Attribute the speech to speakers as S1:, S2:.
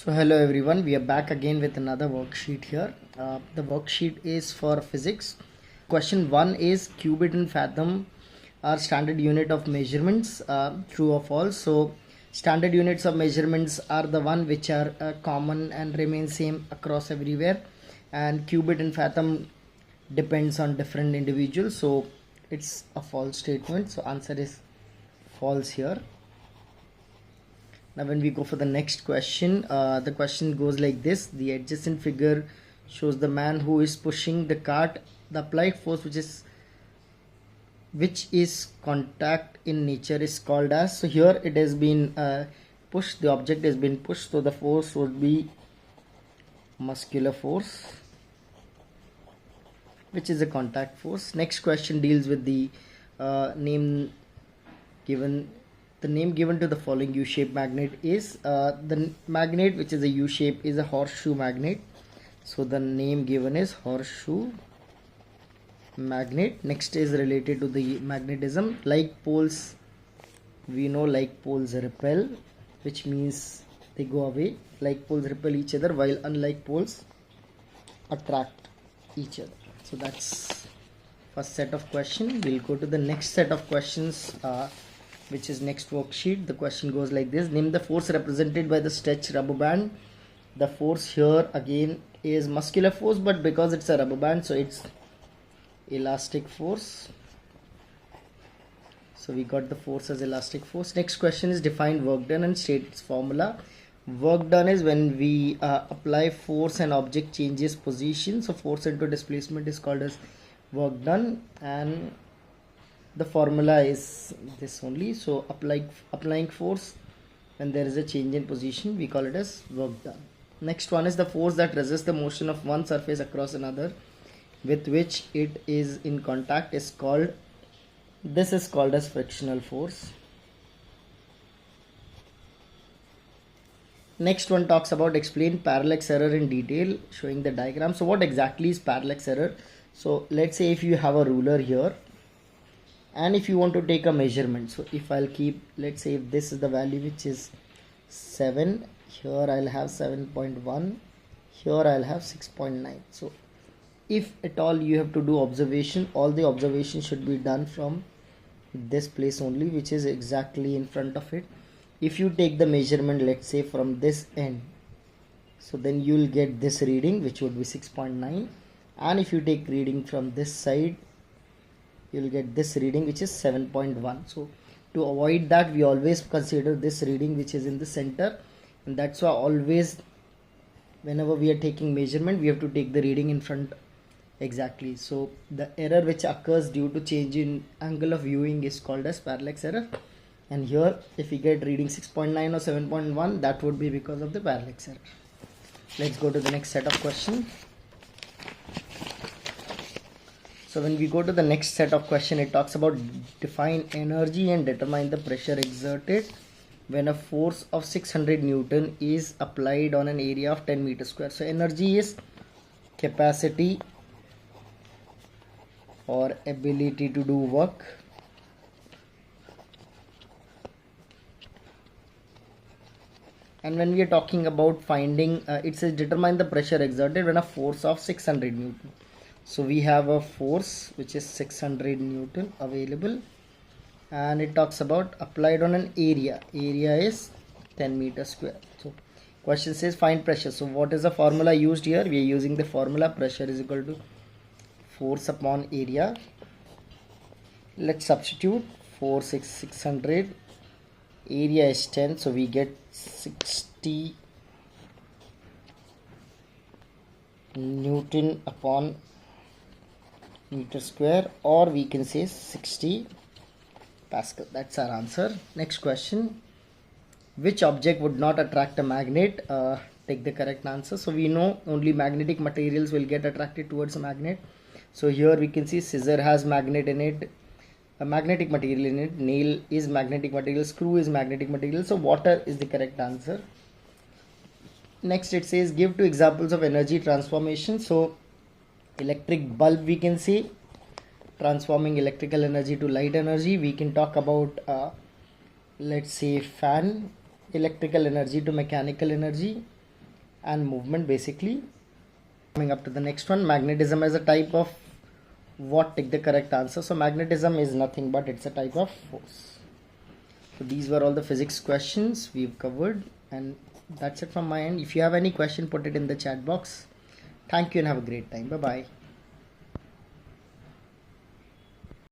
S1: So hello everyone, we are back again with another worksheet here. The worksheet is for physics. Question 1 is cubit and fathom are standard unit of measurements, true or false. So standard units of measurements are the one which are common and remain same across everywhere, and cubit and fathom depends on different individuals, so it's a false statement. So answer is false here. Now when we go for the next question, the question goes like this: the adjacent figure shows the man who is pushing the cart. The applied force which is contact in nature is called as. So here it has been pushed, the object has been pushed, so the force would be muscular force, which is a contact force. Next question deals with the name given. The name given to the following U-shaped magnet is the magnet which is a U-shape is a horseshoe magnet. So the name given is horseshoe magnet. Next is related to the magnetism. Like poles, we know like poles repel, which means they go away. Like poles repel each other, while unlike poles attract each other. So that's first set of questions. We'll go to the next set of questions, which is next worksheet. The question goes like this: name the force represented by the stretch rubber band. The force here again is muscular force, but because it's a rubber band, so it's elastic force. So we got the force as elastic force. Next question is define work done and state its formula. Work done is when we apply force and object changes position. So force into displacement is called as work done, and the formula is this only. So applying force when there is a change in position, we call it as work done. Next one is the force that resists the motion of one surface across another with which it is in contact is called, this is called as frictional force. Next one talks about explain parallax error in detail, showing the diagram. So what exactly is parallax error? So let's say if you have a ruler here and if you want to take a measurement, so if I'll keep, let's say if this is the value which is 7, here I'll have 7.1, here I'll have 6.9. so if at all you have to do observation, all the observations should be done from this place only, which is exactly in front of it. If you take the measurement, let's say from this end, so then you will get this reading which would be 6.9, and if you take reading from this side, you will get this reading which is 7.1. so to avoid that, we always consider this reading which is in the center, and that's why always whenever we are taking measurement, we have to take the reading in front exactly. So the error which occurs due to change in angle of viewing is called as parallax error, and here if we get reading 6.9 or 7.1, that would be because of the parallax error. Let's go to the next set of questions. So when we go to the next set of question, it talks about define energy and determine the pressure exerted when a force of 600 Newton is applied on an area of 10 meters square. So energy is capacity or ability to do work. And when we are talking about finding, it says determine the pressure exerted when a force of 600 Newton. So we have a force which is 600 Newton available, and it talks about applied on an area. Area is 10 meters square. So question says find pressure. So what is the formula used here? We are using the formula pressure is equal to force upon area. Let's substitute. Force is 600, area is 10, so we get 60 Newton upon meter square, or we can say 60 Pascal. That's our answer. Next question: which object would not attract a magnet? Take the correct answer. So we know only magnetic materials will get attracted towards a magnet. So here we can see scissor has magnet in it, a magnetic material in it, nail is magnetic material, screw is magnetic material, so water is the correct answer. Next it says give two examples of energy transformation. So electric bulb, we can see transforming electrical energy to light energy. We can talk about let's say fan, electrical energy to mechanical energy. and movement basically. Coming up to the next one, magnetism as a type of what? Take the correct answer. So magnetism is nothing but it's a type of force. So these were all the physics questions we've covered, and that's it from my end. If you have any question, put it in the chat box. Thank you and have a great time. Bye bye.